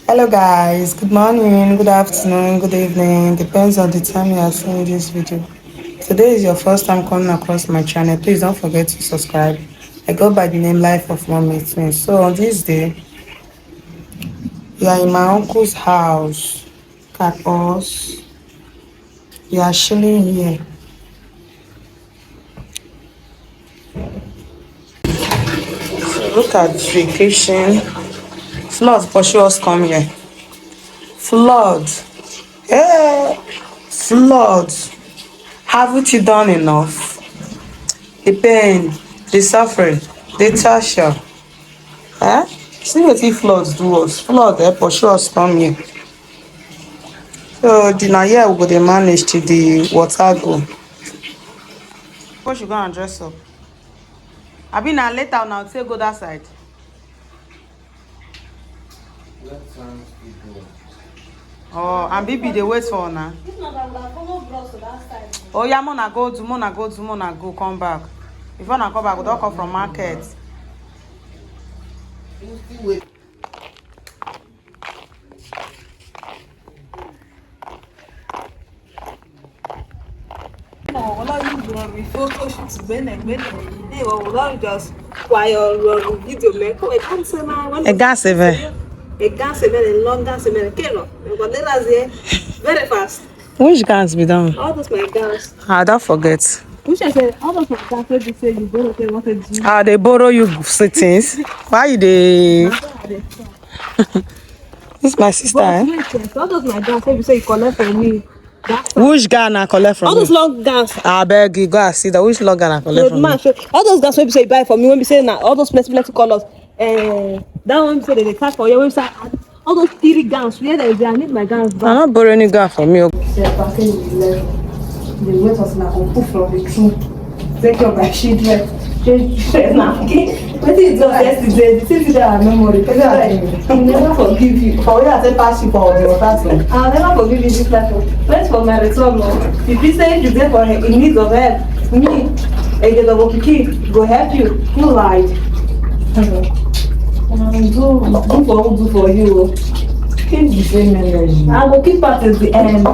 Hello guys, good morning, good afternoon, good evening, depends on the time you are seeing this video. Today is your first time coming across my channel, please don't forget to subscribe. I go by the name Life of Mommy Twins. So on this day, you are in my uncle's house. Look at us. We are chilling here. So look at the kitchen. Flood pursue us come here. Flood. Hey, flood. Haven't you done enough? The pain, the suffering, the torture. Eh? See what if floods do us. Flood pursue us come here. So the na here we go dey manage till the water go. Before she go and dress up. Abi na later una take go that side. Oh, and Bibi dey wait for una. Oh yeah, mona go come back. Before una come back, we don come from market. Very fast. Which gas be done? All those my gas. I don't forget. Which I said, all those my gas wey be say you borrow, say you wanted to. Ah, they borrow you things. Why you dey? This is my sister. All those my gas wey be say you collect from me. Which guy na collect from all those long gas? I beg you, go and see that. Which long guy na collect from me? All those gas wey be say you buy for me, when be say na all those plenty colors. That one be say they tag for your website. All those 3 gowns, where they I need my gowns back. I'm not borrowing any gown from you. The weight was like a poof from the tree. Take your my children. What is your yesterday? Since you are memory, I'll never forgive you. For you, I say pass you for the water. I'll never forgive you this life. Wait for my return. If you say you there for in need of help, me, a get of key, go help you. You lied. Do for you. Keep the same energy. I will keep at the end.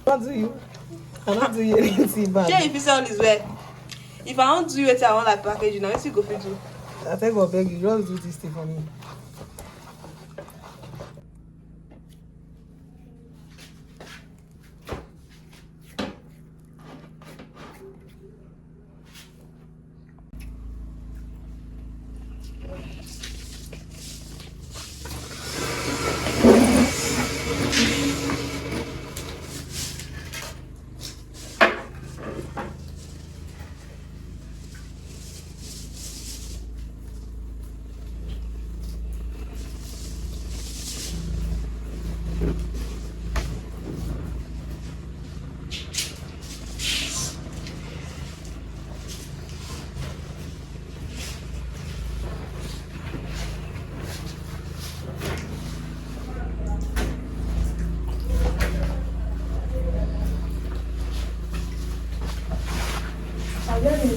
What do you? I don't do anything bad. Shey you fit say all is well. If I want to do it, I want like package. Now, let's go for do. I think I'll beg you. Just do this thing for me.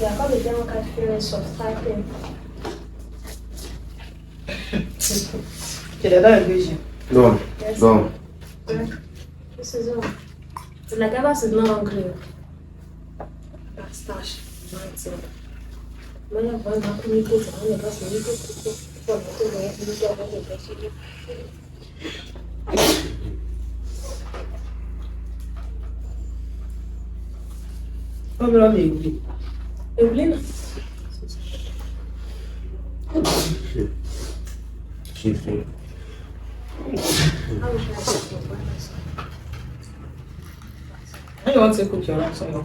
I got the demo card experience of typing. Okay, that vision. Go on. Yes. Go on. This is all. Like ever since no hungry. Stash. Many of them have communicated and only got communicated for the Overall, maybe. Evelyn. She's here. I want to cook your rice or your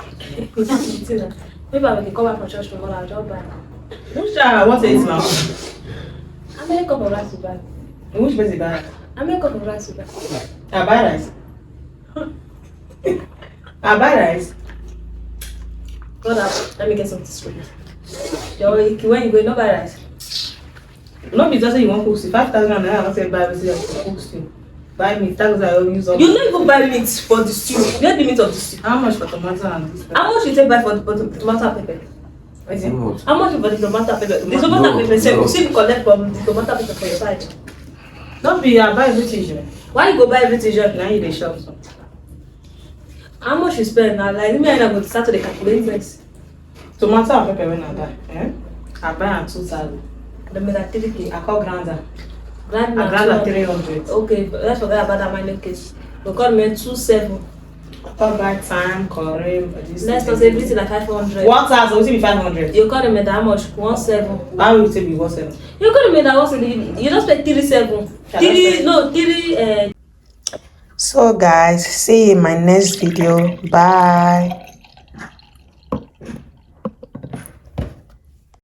Maybe I will come back from church tomorrow. I'll drop by. which I want to eat now? I made a cup of rice to buy. Which place you buy? I made a cup of rice to buy. I buy rice. I buy rice. Hold up. Let me get something straight. When you go, no buy rice. No be just say you want cook 5,000 and I want to buy everything cook stew. Buy meat, that I will use up. You don't even buy meat for the stew. Get the meat of the stew. How much for tomato and this? How much you take buy for the tomato and pepper? What is it? How much for the tomato and pepper? The tomato and pepper, say you see you collect from the tomato and pepper for your side. Don't be I buy everything. Why you go buy everything? Now you dey shop so. How much you spend now? Like me and I go start to the calculate first. Tomato and pepper when I buy. I buy at 2,000. The me like 3K. I call granda. Grand I granda 300. Okay, let's forget about that minor case. We call me 27. I call buy time, curry, this. Let's not say everything like 500. 1,000, we be 500. You call me that much? 17. Why will you say be 17? You call me that was you just pay 37. 3 So guys, see you in my next video. Bye.